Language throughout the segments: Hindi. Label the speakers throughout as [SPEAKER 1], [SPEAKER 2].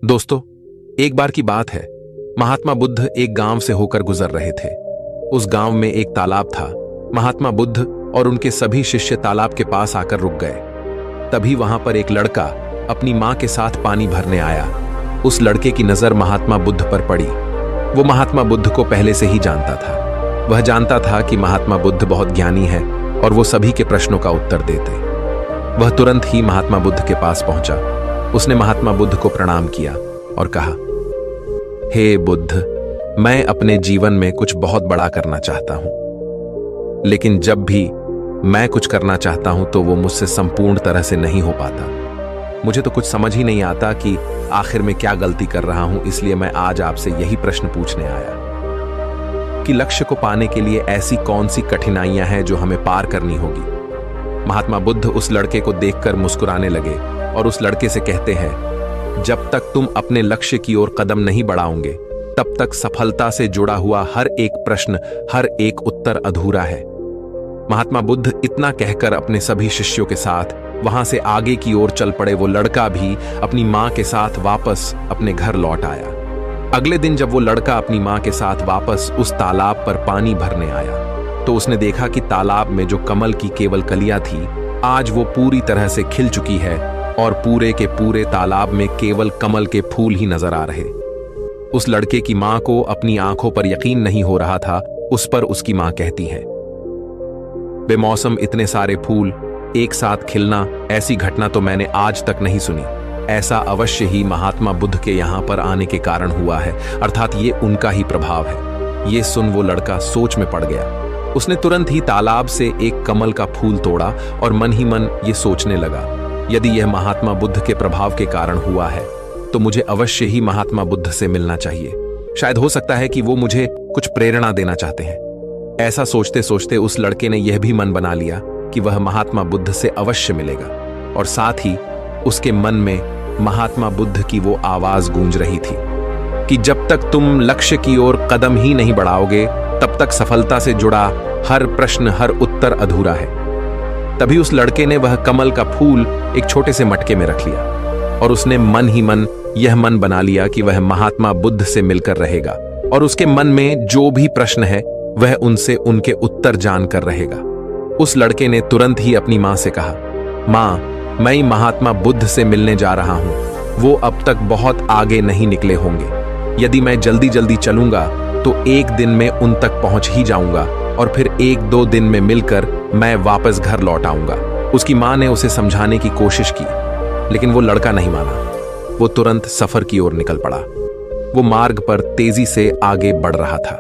[SPEAKER 1] दोस्तों, एक बार की बात है। महात्मा बुद्ध एक गांव से होकर गुजर रहे थे। उस गांव में एक तालाब था। महात्मा बुद्ध और उनके सभी शिष्य तालाब के पास आकर रुक गए। तभी वहां पर एक लड़का अपनी मां के साथ पानी भरने आया। उस लड़के की नजर महात्मा बुद्ध पर पड़ी। वो महात्मा बुद्ध को पहले से ही जानता था। वह जानता था कि महात्मा बुद्ध बहुत ज्ञानी है और वो सभी के प्रश्नों का उत्तर देते। वह तुरंत ही महात्मा बुद्ध के पास पहुंचा। उसने महात्मा बुद्ध को प्रणाम किया और कहा, हे बुद्ध, मैं अपने जीवन में कुछ बहुत बड़ा करना चाहता हूं, लेकिन जब भी मैं कुछ करना चाहता हूं तो वो मुझसे संपूर्ण तरह से नहीं हो पाता। मुझे तो कुछ समझ ही नहीं आता कि आखिर में क्या गलती कर रहा हूं। इसलिए मैं आज आपसे यही प्रश्न पूछने आया कि लक्ष्य को पाने के लिए ऐसी कौन सी कठिनाइयां हैं जो हमें पार करनी होगी। महात्मा बुद्ध उस लड़के को देखकर मुस्कुराने लगे और उस लड़के से कहते हैं, जब तक तुम अपने लक्ष्य की ओर कदम नहीं बढ़ाओगे तब तक सफलता से जुड़ा हुआ हर एक प्रश्न, हर एक उत्तर अधूरा है। महात्मा बुद्ध इतना कहकर अपने सभी शिष्यों के साथ वहां से आगे की ओर चल पड़े। वो लड़का भी अपनी मां के साथ वापस अपने घर लौट आया। अगले दिन जब वो लड़का अपनी मां के साथ वापस उस तालाब पर पानी भरने आया तो उसने देखा कि तालाब में जो कमल की केवल कलियां थी, आज वो पूरी तरह से खिल चुकी है और पूरे के पूरे तालाब में केवल कमल के फूल ही नजर आ रहे। उस लड़के की मां को अपनी आंखों पर यकीन नहीं हो रहा था। उस पर उसकी मां कहती है, बेमौसम इतने सारे फूल एक साथ खिलना, ऐसी घटना तो मैंने आज तक नहीं सुनी। ऐसा अवश्य ही महात्मा बुद्ध के यहां पर आने के कारण हुआ है, अर्थात ये उनका ही प्रभाव है। ये सुन वो लड़का सोच में पड़ गया। उसने तुरंत ही तालाब से एक कमल का फूल तोड़ा और मन ही मन ये सोचने लगा, यदि यह महात्मा बुद्ध के प्रभाव के कारण हुआ है तो मुझे अवश्य ही महात्मा बुद्ध से मिलना चाहिए। शायद हो सकता है कि वो मुझे कुछ प्रेरणा देना चाहते हैं। ऐसा सोचते सोचते उस लड़के ने यह भी मन बना लिया कि वह महात्मा बुद्ध से अवश्य मिलेगा। और साथ ही उसके मन में महात्मा बुद्ध की वो आवाज गूंज रही थी कि जब तक तुम लक्ष्य की ओर कदम ही नहीं बढ़ाओगे तब तक सफलता से जुड़ा हर प्रश्न, हर उत्तर अधूरा है। तभी उस लड़के ने वह कमल का फूल एक छोटे से मटके में रख लिया और उसने मन ही मन यह मन बना लिया कि वह महात्मा बुद्ध से मिलकर रहेगा और उसके मन में जो भी प्रश्न है वह उनसे उनके उत्तर जानकर रहेगा। उस लड़के ने तुरंत ही अपनी मां से कहा, मां, मैं महात्मा बुद्ध से मिलने जा रहा हूं। वो अब तक बहुत आगे नहीं निकले होंगे। यदि मैं जल्दी जल्दी चलूंगा तो एक दिन में उन तक पहुंच ही जाऊंगा और फिर 1-2 दिन में मिलकर मैं वापस घर लौट आऊंगा। उसकी मां ने उसे समझाने की कोशिश की, लेकिन वो लड़का नहीं माना। वो तुरंत सफर की ओर निकल पड़ा। वो मार्ग पर तेजी से आगे बढ़ रहा था।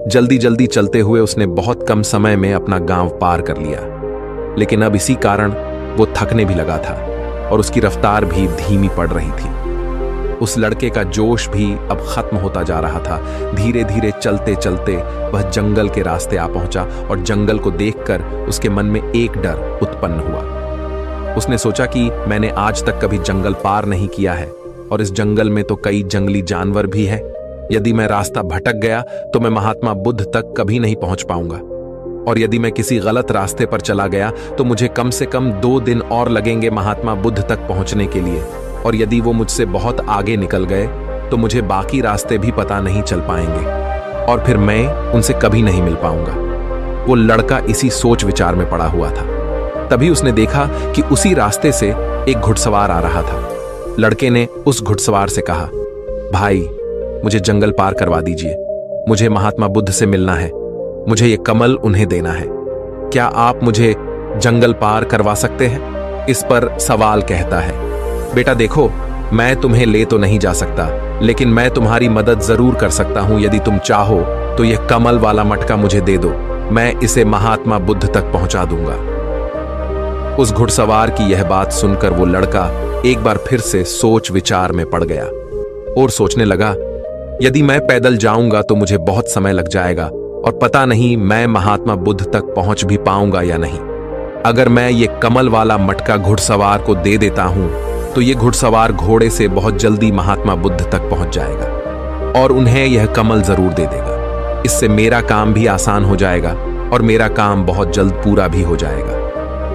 [SPEAKER 1] जल्दी जल्दी चलते हुए उसने बहुत कम समय में अपना गांव पार कर लिया, लेकिन अब इसी कारण वो थकने भी लगा था और उसकी रफ्तार भी धीमी पड़ रही थी। उस लड़के का जोश भी अब खत्म होता जा रहा था। धीरे धीरे चलते चलते वह जंगल के रास्ते आ पहुंचा और जंगल को देखकर उसके मन में एक डर उत्पन्न हुआ। उसने सोचा कि मैंने आज तक कभी जंगल पार नहीं किया है और इस जंगल में तो कई जंगली जानवर भी हैं। यदि मैं रास्ता भटक गया तो मैं महात्मा बुद्ध तक कभी नहीं पहुंच पाऊंगा, और यदि मैं किसी गलत रास्ते पर चला गया तो मुझे कम से कम 2 दिन और लगेंगे महात्मा बुद्ध तक पहुंचने के लिए, और यदि वो मुझसे बहुत आगे निकल गए तो मुझे बाकी रास्ते भी पता नहीं चल पाएंगे और फिर मैं उनसे कभी नहीं मिल पाऊंगा। वो लड़का इसी सोच विचार में पड़ा हुआ था। तभी उसने देखा कि उसी रास्ते से एक घुड़सवार आ रहा था। लड़के ने उस घुड़सवार से कहा, भाई, मुझे जंगल पार करवा दीजिए। मुझे महात्मा बुद्ध से मिलना है। मुझे ये कमल उन्हें देना है। क्या आप मुझे जंगल पार करवा सकते हैं? इस पर सवाल कहता है, बेटा देखो, मैं तुम्हें ले तो नहीं जा सकता, लेकिन मैं तुम्हारी मदद जरूर कर सकता हूं। यदि तुम चाहो तो यह कमल वाला मटका मुझे दे दो, मैं इसे महात्मा बुद्ध तक पहुंचा दूंगा। उस घुड़सवार की यह बात सुनकर वो लड़का एक बार फिर से सोच विचार में पड़ गया और सोचने लगा, यदि मैं पैदल जाऊंगा तो मुझे बहुत समय लग जाएगा और पता नहीं मैं महात्मा बुद्ध तक पहुंच भी पाऊंगा या नहीं। अगर मैं ये कमल वाला मटका घुड़सवार को दे देता हूं तो ये घुड़सवार घोड़े से बहुत जल्दी महात्मा बुद्ध तक पहुंच जाएगा और उन्हें यह कमल जरूर दे देगा। इससे मेरा काम भी आसान हो जाएगा और मेरा काम बहुत जल्द पूरा भी हो जाएगा।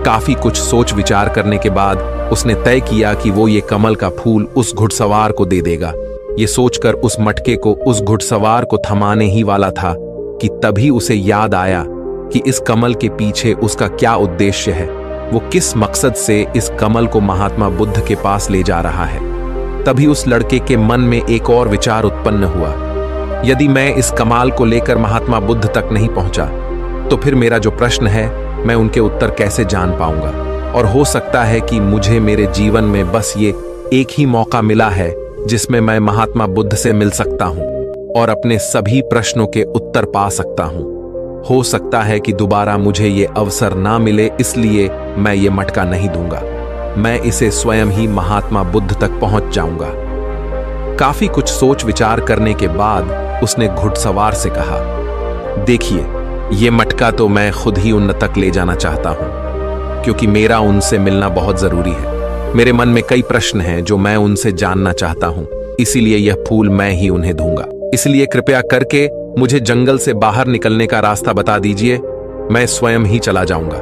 [SPEAKER 1] काफी कुछ सोच विचार करने के बाद उसने तय किया कि वो ये कमल का फूल उस घुड़सवार को दे देगा। ये सोचकर उस मटके को उस घुड़सवार को थमाने ही वाला था कि तभी उसे याद आया कि इस कमल के पीछे उसका क्या उद्देश्य है, वो किस मकसद से इस कमल को महात्मा बुद्ध के पास ले जा रहा है। तभी उस लड़के के मन में एक और विचार उत्पन्न हुआ, यदि मैं इस कमाल को लेकर महात्मा बुद्ध तक नहीं पहुंचा तो फिर मेरा जो प्रश्न है मैं उनके उत्तर कैसे जान पाऊंगा। और हो सकता है कि मुझे मेरे जीवन में बस ये एक ही मौका मिला है जिसमें मैं महात्मा बुद्ध से मिल सकता हूं और अपने सभी प्रश्नों के उत्तर पा सकता हूं। हो सकता है कि दोबारा मुझे ये अवसर ना मिले, इसलिए मैं ये मटका नहीं दूंगा। मैं इसे स्वयं ही महात्मा बुद्ध तक पहुंच जाऊंगा। काफी कुछ सोच विचार करने के बाद उसने घुड़सवार से कहा, देखिए, ये मटका तो मैं खुद ही उन तक ले जाना चाहता हूं, क्योंकि मेरा उनसे मिलना बहुत जरूरी है। मेरे मन में कई प्रश्न हैं जो मैं उनसे जानना चाहता हूं, इसीलिए यह फूल मैं ही उन्हें दूंगा। इसलिए कृपया करके मुझे जंगल से बाहर निकलने का रास्ता बता दीजिए, मैं स्वयं ही चला जाऊंगा।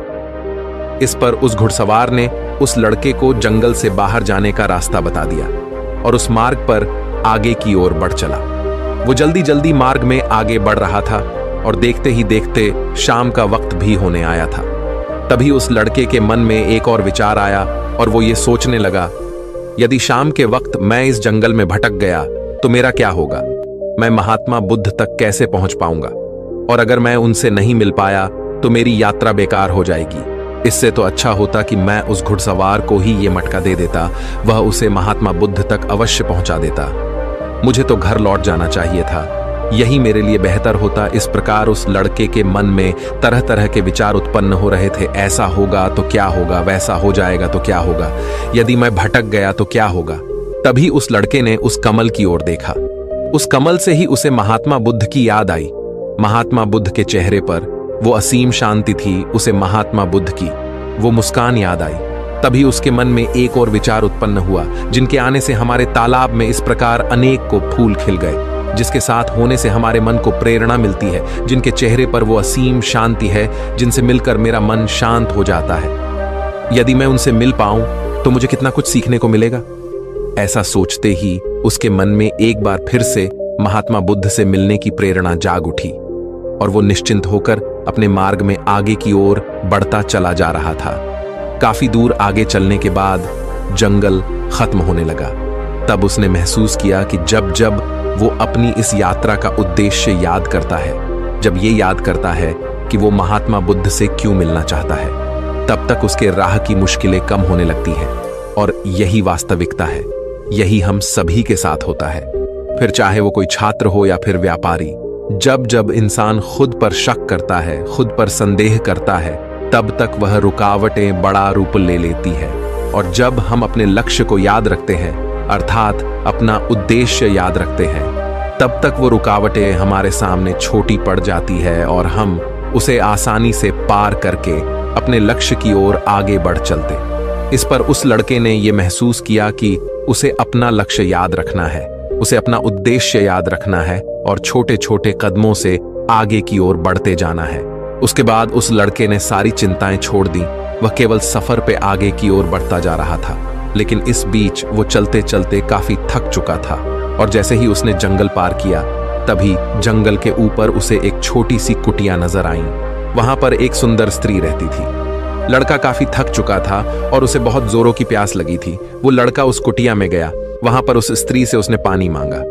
[SPEAKER 1] इस पर उस घुड़सवार ने उस लड़के को जंगल से बाहर जाने का रास्ता बता दिया और उस मार्ग पर आगे की ओर बढ़ चला। वो जल्दी जल्दी मार्ग में आगे बढ़ रहा था और देखते ही देखते शाम का वक्त भी होने आया था। तभी उस लड़के के मन में एक और विचार आया और वो ये सोचने लगा, यदि शाम के वक्त मैं इस जंगल में भटक गया तो मेरा क्या होगा? मैं महात्मा बुद्ध तक कैसे पहुंच पाऊंगा? और अगर मैं उनसे नहीं मिल पाया तो मेरी यात्रा बेकार हो जाएगी। इससे तो अच्छा होता कि मैं उस घुड़सवार को ही ये मटका दे देता, वह उसे महात्मा बुद्ध तक अवश्य पहुंचा देता। मुझे तो घर लौट जाना चाहिए था, यही मेरे लिए बेहतर होता। इस प्रकार उस लड़के के मन में तरह तरह के विचार उत्पन्न हो रहे थे। ऐसा होगा तो क्या होगा, वैसा हो जाएगा तो क्या होगा, यदि मैं भटक गया तो क्या होगा। तभी उस लड़के ने उस कमल की ओर देखा। उस कमल से ही उसे महात्मा बुद्ध की याद आई। महात्मा बुद्ध के चेहरे पर वो असीम शांति थी, उसे महात्मा बुद्ध की वो मुस्कान याद आई। तभी उसके मन में एक और विचार उत्पन्न हुआ, जिनके आने से हमारे तालाब में इस प्रकार अनेक को फूल खिल गए, जिसके साथ होने से हमारे मन को प्रेरणा मिलती है, जिनके चेहरे पर वो असीम शांति है, जिनसे मिलकर मेरा मन शांत हो जाता है। यदि मैं उनसे मिल पाऊं तो मुझे कितना कुछ सीखने को मिलेगा। ऐसा सोचते ही उसके मन में एक बार फिर से महात्मा बुद्ध से मिलने की प्रेरणा जाग उठी और वो निश्चिंत होकर अपने मार्ग में आगे की ओर बढ़ता चला जा रहा था। काफी दूर आगे चलने के बाद जंगल खत्म होने लगा। तब उसने महसूस किया कि जब जब वो अपनी इस यात्रा का उद्देश्य याद करता है, जब ये याद करता है कि वो महात्मा बुद्ध से क्यों मिलना चाहता है, तब तक उसके राह की मुश्किलें कम होने लगती हैं। और यही वास्तविकता है, यही हम सभी के साथ होता है। फिर चाहे वो कोई छात्र हो या फिर व्यापारी, जब जब इंसान खुद पर शक करता है, खुद पर संदेह करता है, तब तक वह रुकावटें बड़ा रूप ले लेती है। और जब हम अपने लक्ष्य को याद रखते हैं, अर्थात अपना उद्देश्य याद रखते हैं, तब तक वो रुकावटें हमारे सामने छोटी पड़ जाती है और हम उसे आसानी से पार करके अपने लक्ष्य की ओर आगे बढ़ चलते। इस पर उस लड़के ने यह महसूस किया कि उसे अपना लक्ष्य याद रखना है, उसे अपना उद्देश्य याद रखना है और छोटे छोटे कदमों से आगे की ओर बढ़ते जाना है। उसके बाद उस लड़के ने सारी चिंताएं छोड़ दी। वह केवल सफर पे आगे की ओर बढ़ता जा रहा था, लेकिन इस बीच वो चलते चलते काफी थक चुका था। और जैसे ही उसने जंगल पार किया, तभी जंगल के ऊपर उसे एक छोटी सी कुटिया नजर आई। वहां पर एक सुंदर स्त्री रहती थी। लड़का काफी थक चुका था और उसे बहुत जोरों की प्यास लगी थी। वो लड़का उस कुटिया में गया। वहां पर उस स्त्री से उसने पानी मांगा।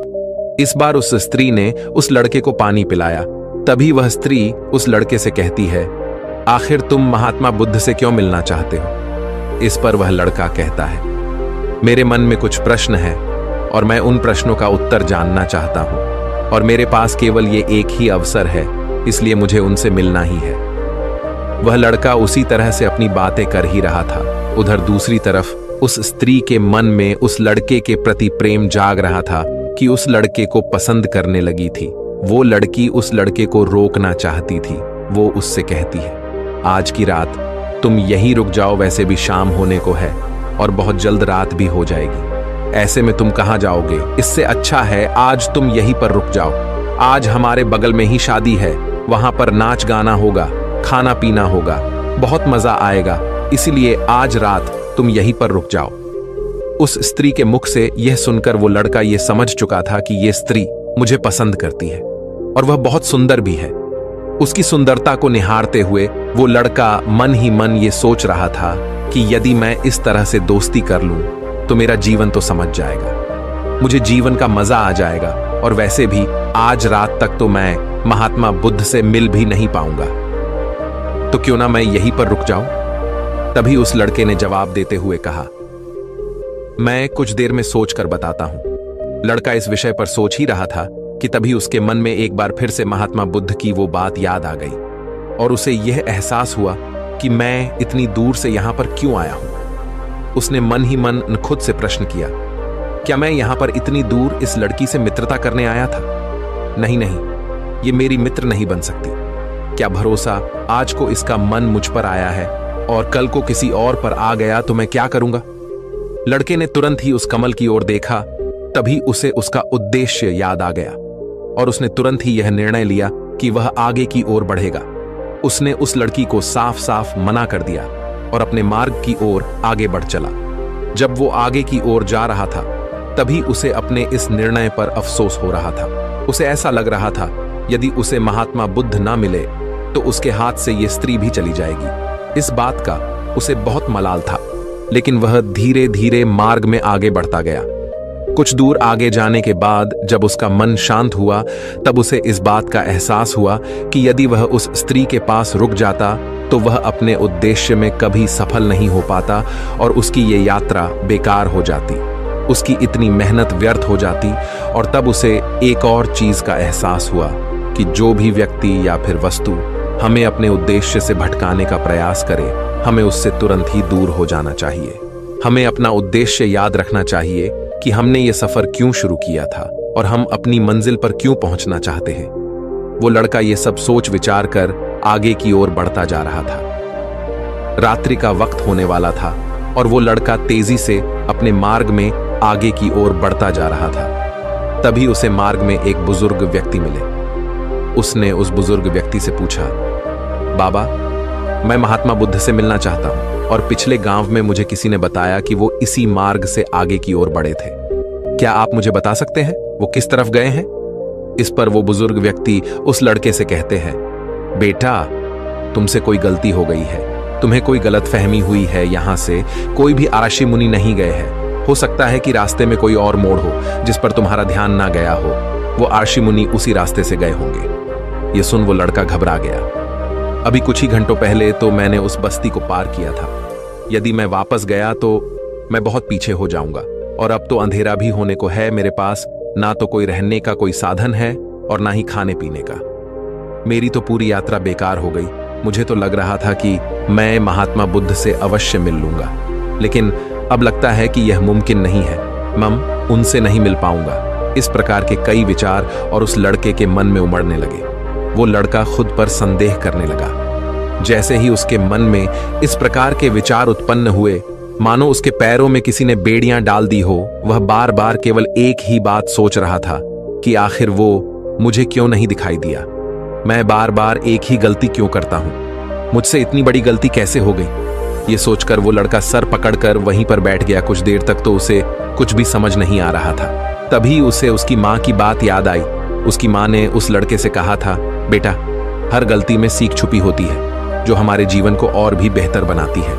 [SPEAKER 1] इस बार उस स्त्री ने उस लड़के को पानी पिलाया। तभी वह स्त्री उस लड़के से कहती है, आखिर तुम महात्मा बुद्ध से क्यों मिलना चाहते हो? इस पर वह लड़का कहता है, मेरे मन में कुछ प्रश्न हैं और मैं उन प्रश्नों का उत्तर जानना चाहता हूं, और मेरे पास केवल ये एक ही अवसर है, इसलिए मुझे उनसे मिलना ही है। वह लड़का उसी तरह से अपनी बातें कर ही रहा था। उधर दूसरी तरफ उस स्त्री के मन में उस लड़के के प्रति प्रेम जाग रहा था कि उस लड़के को पसंद करने लगी थी। वो लड़की उस लड़के को रोकना चाहती थी। वो उससे कहती है, आज की रात तुम यहीं रुक जाओ, वैसे भी शाम होने को है और बहुत जल्द रात भी हो जाएगी। ऐसे में तुम कहाँ जाओगे? इससे अच्छा है आज तुम यहीं पर रुक जाओ। आज हमारे बगल में ही शादी है, वहां पर नाच गाना होगा, खाना पीना होगा, बहुत मजा आएगा, इसीलिए आज रात तुम यहीं पर रुक जाओ। उस स्त्री के मुख से यह सुनकर वो लड़का यह समझ चुका था कि यह स्त्री मुझे पसंद करती है और वह बहुत सुंदर भी है। उसकी सुंदरता को निहारते हुए वो लड़का मन ही मन ये सोच रहा था कि यदि मैं इस तरह से दोस्ती कर लूं तो मेरा जीवन तो समझ जाएगा, मुझे जीवन का मजा आ जाएगा और वैसे भी आज रात तक तो मैं महात्मा बुद्ध से मिल भी नहीं पाऊंगा, तो क्यों ना मैं यहीं पर रुक जाऊं। तभी उस लड़के ने जवाब देते हुए कहा, मैं कुछ देर में सोच कर बताता हूं। लड़का इस विषय पर सोच ही रहा था कि तभी उसके मन में एक बार फिर से महात्मा बुद्ध की वो बात याद आ गई और उसे यह एहसास हुआ कि मैं इतनी दूर से यहां पर क्यों आया हूं। उसने मन ही मन खुद से प्रश्न किया, क्या मैं यहां पर इतनी दूर इस लड़की से मित्रता करने आया था? नहीं नहीं, ये मेरी मित्र नहीं बन सकती। क्या भरोसा आज को इसका मन मुझ पर आया है और कल को किसी और पर आ गया तो मैं क्या करूंगा? लड़के ने तुरंत ही उस कमल की ओर देखा, तभी उसे उसका उद्देश्य याद आ गया और उसने तुरंत ही यह निर्णय लिया कि वह आगे की ओर बढ़ेगा। उसने उस लड़की को साफ साफ मना कर दिया और अपने मार्ग की ओर आगे बढ़ चला। जब वो आगे की ओर जा रहा था तभी उसे अपने इस निर्णय पर अफसोस हो रहा था। उसे ऐसा लग रहा था यदि उसे महात्मा बुद्ध ना मिले तो उसके हाथ से ये स्त्री भी चली जाएगी। इस बात का उसे बहुत मलाल था, लेकिन वह धीरे धीरे मार्ग में आगे बढ़ता गया। कुछ दूर आगे जाने के बाद जब उसका मन शांत हुआ तब उसे इस बात का एहसास हुआ कि यदि वह उस स्त्री के पास रुक जाता तो वह अपने उद्देश्य में कभी सफल नहीं हो पाता और उसकी ये यात्रा बेकार हो जाती, उसकी इतनी मेहनत व्यर्थ हो जाती। और तब उसे एक और चीज का एहसास हुआ कि जो भी व्यक्ति या फिर वस्तु हमें अपने उद्देश्य से भटकाने का प्रयास करे, हमें उससे तुरंत ही दूर हो जाना चाहिए। हमें अपना उद्देश्य याद रखना चाहिए कि हमने ये सफर क्यों शुरू किया था और हम अपनी मंजिल पर क्यों पहुंचना चाहते हैं। वो लड़का ये सब सोच विचार कर आगे की ओर बढ़ता जा रहा था। रात्रि का वक्त होने वाला था और वो लड़का तेजी से अपने मार्ग में आगे की ओर बढ़ता जा रहा था। तभी उसे मार्ग में एक बुजुर्ग व्यक्ति मिले। उसने उस बुजुर्ग व्यक्ति से पूछा, बाबा, मैं महात्मा बुद्ध से मिलना चाहता हूं और पिछले गांव में मुझे किसी ने बताया कि वो इसी मार्ग से आगे की ओर बढ़े थे। क्या आप मुझे बता सकते हैं वो किस तरफ गए हैं? इस पर वो बुजुर्ग व्यक्ति उस लड़के से कहते हैं, बेटा, तुमसे कोई गलती हो गई है, तुम्हें कोई गलतफहमी हुई है। यहां से कोई भी आरषि मुनि नहीं गए हैं। हो सकता है कि रास्ते में कोई और मोड़ हो जिस पर तुम्हारा ध्यान ना गया हो। वो आरषि मुनि उसी रास्ते से गए होंगे। ये सुन वो लड़का घबरा गया। अभी कुछ ही घंटों पहले तो मैंने उस बस्ती को पार किया था। यदि मैं वापस गया तो मैं बहुत पीछे हो जाऊंगा और अब तो अंधेरा भी होने को है। मेरे पास ना तो कोई रहने का कोई साधन है और ना ही खाने पीने का। मेरी तो पूरी यात्रा बेकार हो गई। मुझे तो लग रहा था कि मैं महात्मा बुद्ध से अवश्य मिल लूंगा, लेकिन अब लगता है कि यह मुमकिन नहीं है। मैं उनसे नहीं मिल पाऊंगा। इस प्रकार के कई विचार और उस लड़के के मन में उमड़ने लगे। वो लड़का खुद पर संदेह करने लगा। जैसे ही उसके मन में इस प्रकार के विचार उत्पन्न हुए, मानो उसके पैरों में किसी ने बेड़ियां डाल दी हो। वह बार बार केवल एक ही बात सोच रहा था कि आखिर वो मुझे क्यों नहीं दिखाई दिया। मैं बार बार एक ही गलती क्यों करता हूं? मुझसे इतनी बड़ी गलती कैसे हो गई? ये सोचकर वो लड़का सर पकड़कर वहीं पर बैठ गया। कुछ देर तक तो उसे कुछ भी समझ नहीं आ रहा था। तभी उसे उसकी माँ की बात याद आई। उसकी माँ ने उस लड़के से कहा था, बेटा, हर गलती में सीख छुपी होती है जो हमारे जीवन को और भी बेहतर बनाती है।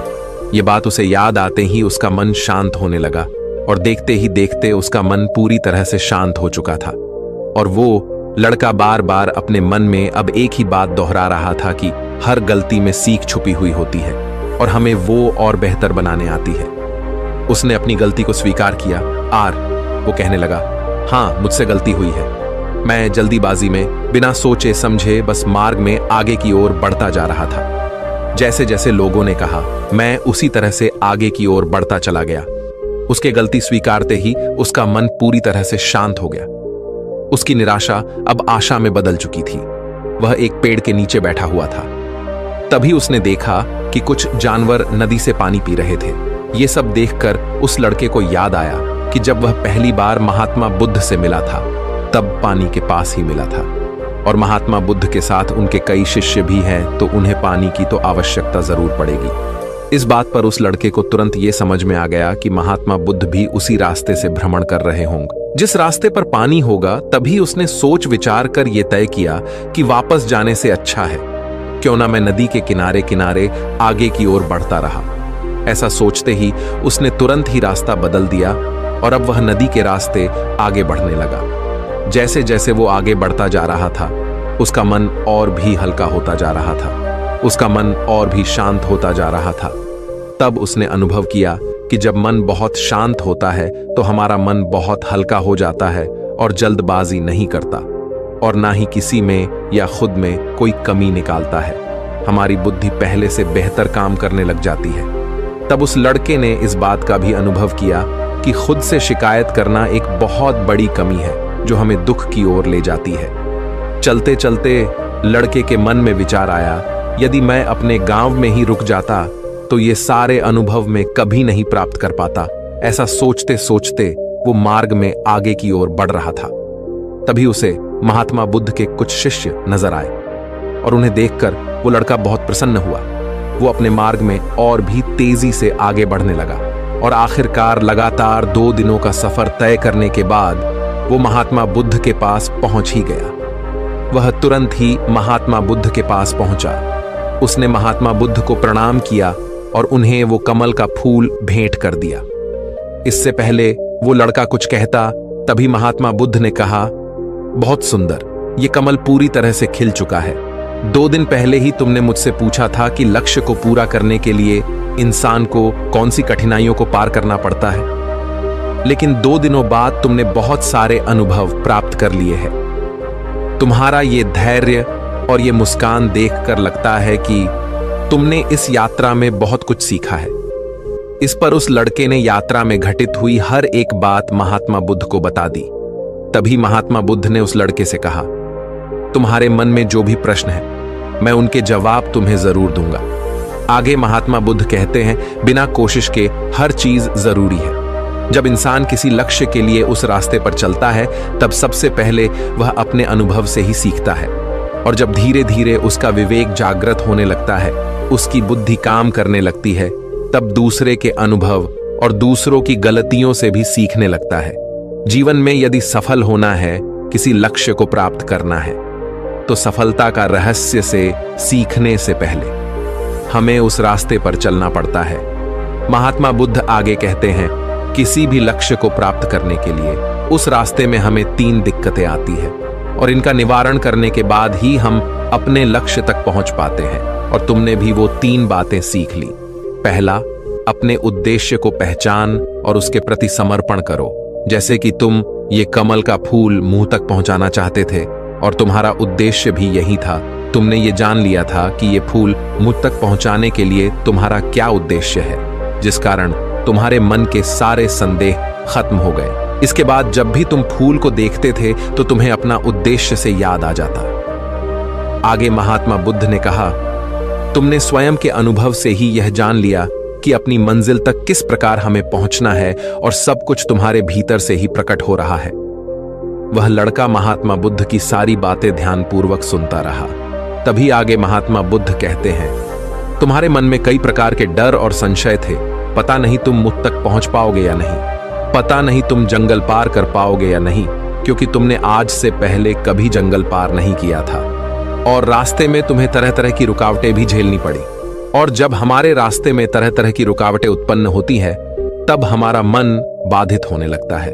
[SPEAKER 1] ये बात उसे याद आते ही उसका मन शांत होने लगा और देखते ही देखते उसका मन पूरी तरह से शांत हो चुका था। और वो लड़का बार बार अपने मन में अब एक ही बात दोहरा रहा था कि हर गलती में सीख छुपी हुई होती है और हमें वो और बेहतर बनाने आती है। उसने अपनी गलती को स्वीकार किया। वो कहने लगा, हाँ, मुझसे गलती हुई है। मैं जल्दीबाजी में बिना सोचे समझे बस मार्ग में आगे की ओर बढ़ता जा रहा था। जैसे जैसे लोगों ने कहा, मैं उसी तरह से आगे की ओर बढ़ता चला गया। उसके गलती स्वीकारते ही उसका मन पूरी तरह से शांत हो गया। उसकी निराशा अब आशा में बदल चुकी थी। वह एक पेड़ के नीचे बैठा हुआ था। तभी उसने देखा कि कुछ जानवर नदी से पानी पी रहे थे। ये सब देखकर उस लड़के को याद आया कि जब वह पहली बार महात्मा बुद्ध से मिला था तब पानी के पास ही मिला था और महात्मा बुद्ध के साथ उनके कई शिष्य भी हैं, तो उन्हें पानी की तो आवश्यकता जरूर पड़ेगी। इस बात पर उस लड़के को तुरंत ये समझ में आ गया कि महात्मा बुद्ध भी उसी रास्ते से भ्रमण कर रहे होंगे जिस रास्ते पर पानी होगा। तभी उसने सोच विचार कर यह तय किया कि वापस जाने से अच्छा है क्यों ना मैं नदी के किनारे किनारे आगे की ओर बढ़ता रहा। ऐसा सोचते ही उसने तुरंत ही रास्ता बदल दिया और अब वह नदी के रास्ते आगे बढ़ने लगा। जैसे जैसे वो आगे बढ़ता जा रहा था उसका मन और भी हल्का होता जा रहा था, उसका मन और भी शांत होता जा रहा था। तब उसने अनुभव किया कि जब मन बहुत शांत होता है तो हमारा मन बहुत हल्का हो जाता है और जल्दबाजी नहीं करता और ना ही किसी में या खुद में कोई कमी निकालता है। हमारी बुद्धि पहले से बेहतर काम करने लग जाती है। तब उस लड़के ने इस बात का भी अनुभव किया कि खुद से शिकायत करना एक बहुत बड़ी कमी है जो हमें दुख की ओर ले जाती है। चलते चलते लड़के के मन में विचार आया, यदि मैं अपने गांव में ही रुक जाता तो ये सारे अनुभव में कभी नहीं प्राप्त कर पाता। ऐसा सोचते सोचते वो मार्ग में आगे की ओर बढ़ रहा था। तभी उसे महात्मा बुद्ध के कुछ शिष्य नजर आए और उन्हें देखकर वो लड़का बहुत प्रसन्न हुआ। वो अपने मार्ग में और भी तेजी से आगे बढ़ने लगा और आखिरकार लगातार 2 दिनों का सफर तय करने के बाद वो महात्मा बुद्ध के पास पहुंच ही गया। वह तुरंत ही महात्मा बुद्ध के पास पहुंचा। उसने महात्मा बुद्ध को प्रणाम किया और उन्हें वो कमल का फूल भेंट कर दिया। इससे पहले वो लड़का कुछ कहता तभी महात्मा बुद्ध ने कहा, बहुत सुंदर, ये कमल पूरी तरह से खिल चुका है। 2 दिन पहले ही तुमने मुझसे पूछा था कि लक्ष्य को पूरा करने के लिए इंसान को कौन सी कठिनाइयों को पार करना पड़ता है, लेकिन 2 दिनों बाद तुमने बहुत सारे अनुभव प्राप्त कर लिए हैं। तुम्हारा ये धैर्य और ये मुस्कान देखकर लगता है कि तुमने इस यात्रा में बहुत कुछ सीखा है। इस पर उस लड़के ने यात्रा में घटित हुई हर एक बात महात्मा बुद्ध को बता दी। तभी महात्मा बुद्ध ने उस लड़के से कहा, तुम्हारे मन में जो भी प्रश्न है मैं उनके जवाब तुम्हें जरूर दूंगा। आगे महात्मा बुद्ध कहते हैं, बिना कोशिश के हर चीज जरूरी है। जब इंसान किसी लक्ष्य के लिए उस रास्ते पर चलता है तब सबसे पहले वह अपने अनुभव से ही सीखता है और जब धीरे धीरे उसका विवेक जागृत होने लगता है, उसकी बुद्धि काम करने लगती है, तब दूसरे के अनुभव और दूसरों की गलतियों से भी सीखने लगता है। जीवन में यदि सफल होना है, किसी लक्ष्य को प्राप्त करना है, तो सफलता का रहस्य से सीखने से पहले हमें उस रास्ते पर चलना पड़ता है। महात्मा बुद्ध आगे कहते हैं, किसी भी लक्ष्य को प्राप्त करने के लिए उस रास्ते में हमें 3 दिक्कतें आती है और इनका निवारण करने के बाद ही हम अपने लक्ष्य तक पहुंच पाते हैं। और तुमने भी वो 3 बातें सीख ली। पहला, अपने उद्देश्य को पहचान और उसके प्रति समर्पण करो। जैसे कि तुम ये कमल का फूल मुंह तक पहुंचाना चाहते थे और तुम्हारा उद्देश्य भी यही था। तुमने ये जान लिया था कि ये फूल मुझ तक पहुंचाने के लिए तुम्हारा क्या उद्देश्य है, जिस कारण तुम्हारे मन के सारे संदेह खत्म हो गए। इसके बाद जब भी तुम फूल को देखते थे तो तुम्हें अपना उद्देश्य से याद आ जाता। आगे महात्मा बुद्ध ने कहा, तुमने स्वयं के अनुभव से ही यह जान लिया कि अपनी मंजिल तक किस प्रकार हमें पहुंचना है और सब कुछ तुम्हारे भीतर से ही प्रकट हो रहा है। वह लड़का महात्मा बुद्ध की सारी बातें ध्यानपूर्वक सुनता रहा। तभी आगे महात्मा बुद्ध कहते हैं, तुम्हारे मन में कई प्रकार के डर और संशय थे। पता नहीं तुम मुझ तक पहुंच पाओगे या नहीं, पता नहीं तुम जंगल पार कर पाओगे या नहीं, क्योंकि तुमने आज से पहले कभी जंगल पार नहीं किया था और रास्ते में तुम्हें तरह तरह की रुकावटें भी झेलनी पड़ी। और जब हमारे रास्ते में तरह तरह की रुकावटें उत्पन्न होती है तब हमारा मन बाधित होने लगता है,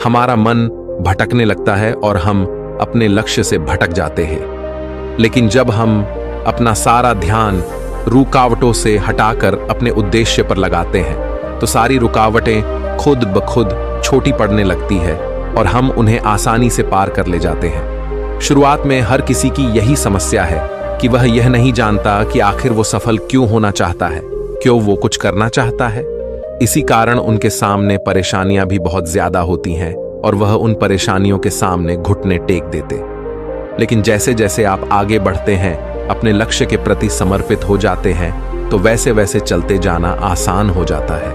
[SPEAKER 1] हमारा मन भटकने लगता है और हम अपने लक्ष्य से भटक जाते हैं। लेकिन जब हम अपना सारा ध्यान रुकावटों से हटाकर अपने उद्देश्य पर लगाते हैं तो सारी रुकावटें खुद ब खुद छोटी पड़ने लगती है और हम उन्हें आसानी से पार कर ले जाते हैं। शुरुआत में हर किसी की यही समस्या है कि वह यह नहीं जानता कि आखिर वो सफल क्यों होना चाहता है, क्यों वो कुछ करना चाहता है। इसी कारण उनके सामने परेशानियां भी बहुत ज्यादा होती हैं और वह उन परेशानियों के सामने घुटने टेक देते। लेकिन जैसे जैसे आप आगे बढ़ते हैं, अपने लक्ष्य के प्रति समर्पित हो जाते हैं, तो वैसे वैसे चलते जाना आसान हो जाता है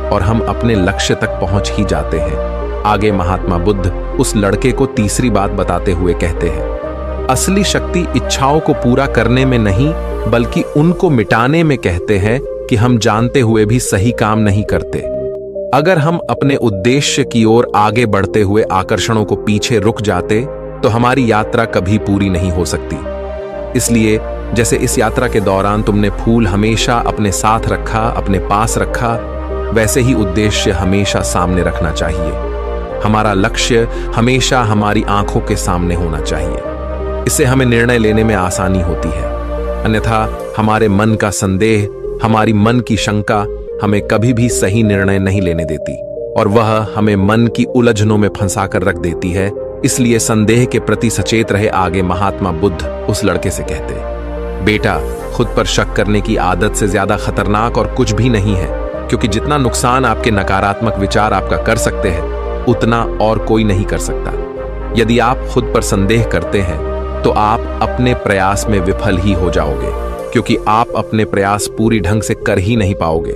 [SPEAKER 1] और हम अपने लक्ष्य तक पहुंच ही जाते हैं। आगे महात्मा बुद्ध उस लड़के को तीसरी बात बताते हुए कहते हैं, असली शक्ति इच्छाओं को पूरा करने में नहीं बल्कि उनको मिटाने में कहते हैं कि हम जानते हुए भी सही काम नहीं करते। अगर हम अपने उद्देश्य की ओर आगे बढ़ते हुए आकर्षणों को पीछे रुक जाते तो हमारी यात्रा कभी पूरी नहीं हो सकती। इसलिए जैसे इस यात्रा के दौरान तुमने फूल हमेशा अपने साथ रखा, अपने पास रखा, वैसे ही उद्देश्य हमेशा सामने रखना चाहिए। हमारा लक्ष्य हमेशा हमारी आंखों के सामने होना चाहिए। इससे हमें निर्णय लेने में आसानी होती है। अन्यथा हमारे मन का संदेह, हमारी मन की शंका हमें कभी भी सही निर्णय नहीं लेने देती और वह हमें मन की उलझनों में फंसाकर रख देती है। इसलिए संदेह के प्रति सचेत रहे। आगे महात्मा बुद्ध उस लड़के से कहते, बेटा, खुद पर शक करने की आदत से ज्यादा खतरनाक और कुछ भी नहीं है, क्योंकि जितना नुकसान आपके नकारात्मक विचार आपका कर सकते हैं उतना और कोई नहीं कर सकता। यदि आप खुद पर संदेह करते हैं तो आप अपने प्रयास में विफल ही हो जाओगे, क्योंकि आप अपने प्रयास पूरी ढंग से कर ही नहीं पाओगे।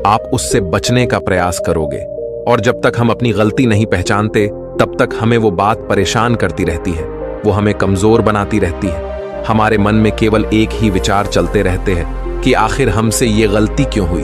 [SPEAKER 1] आप उससे बचने का प्रयास करोगे और जब तक हम अपनी गलती नहीं पहचानते तब तक हमें वो बात परेशान करती रहती है, वो हमें कमजोर बनाती रहती है। हमारे मन में केवल एक ही विचार चलते रहते हैं कि आखिर हमसे ये गलती क्यों हुई,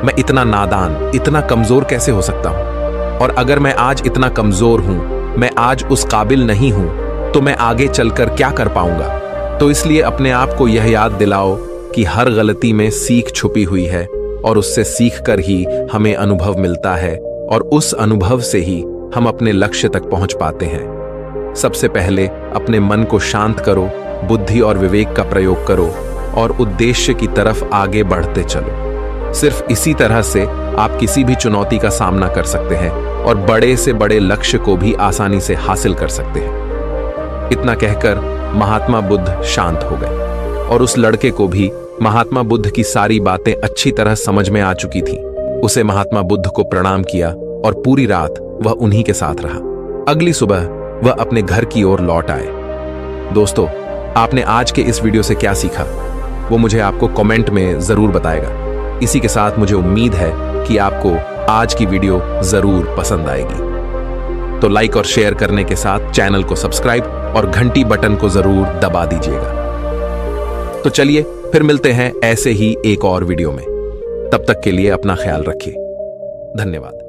[SPEAKER 1] मैं इतना नादान, इतना कमजोर कैसे हो सकता हूं, और अगर मैं आज इतना कमजोर हूं, मैं आज उस काबिल नहीं हूं, तो मैं आगे चलकर क्या कर पाऊंगा। तो इसलिए अपने आप को यह याद दिलाओ कि हर गलती में सीख छुपी हुई है और उससे सीख कर ही हमें अनुभव मिलता है और उस अनुभव से ही हम अपने लक्ष्य तक पहुंच पाते हैं। सबसे पहले अपने मन को शांत करो, बुद्धि और विवेक का प्रयोग करो और उद्देश्य की तरफ आगे बढ़ते चलो। सिर्फ इसी तरह से आप किसी भी चुनौती का सामना कर सकते हैं और बड़े से बड़े लक्ष्य को भी आसानी से हासिल कर सकते हैं। इतना कहकर महात्मा बुद्ध शांत हो गए और उस लड़के को भी महात्मा बुद्ध की सारी बातें अच्छी तरह समझ में आ चुकी थी। उसे महात्मा बुद्ध को प्रणाम किया और पूरी रात वह उन्हीं के साथ रहा। अगली सुबह वह अपने घर की ओर लौट आए। दोस्तों, आपने आज के इस वीडियो से क्या सीखा वो मुझे आपको कमेंट में जरूर बताएगा। इसी के साथ मुझे उम्मीद है कि आपको आज की वीडियो जरूर पसंद आएगी। तो लाइक और शेयर करने के साथ चैनल को सब्सक्राइब और घंटी बटन को जरूर दबा दीजिएगा। तो चलिए फिर मिलते हैं ऐसे ही एक और वीडियो में। तब तक के लिए अपना ख्याल रखिए। धन्यवाद।